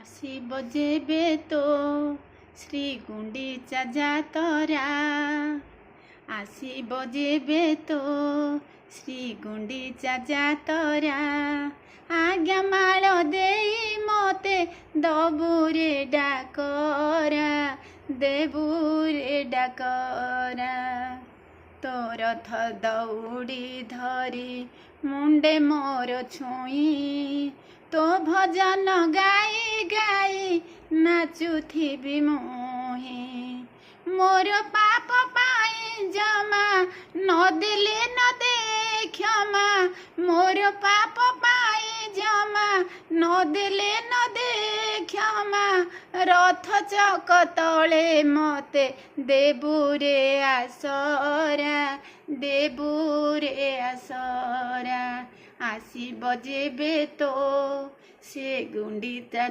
ଆସିବ ଯେବେ ତ ଶ୍ରୀ ଗୁଣ୍ଡିଚା ଯାତରା ଆସିବ ଯେବେ ତ ଶ୍ରୀ ଗୁଣ୍ଡିଚା ଯାତରା ଆଜ୍ଞା ମାଳ ଦେଇ ମତେ ଦବୁରେ ଡାକରା ଦେବୁରେ ଡାକରା ତୋ ରଥ ଦଉଡ଼ି ଧରି ମୁଣ୍ଡେ ମୋର ଛୁଇଁ तो भजन गाई गाई नाचुथिबी मुहे मोर पाप पाई जमा न देले न दे क्षमा मोर पाप पाई जमा न देले न दे क्षमा रथ चक तले मते देबुरे आसरा देबुरे आसरा ଆସିବ ଯେବେ ତ ସେ ଗୁଣ୍ଡିଚା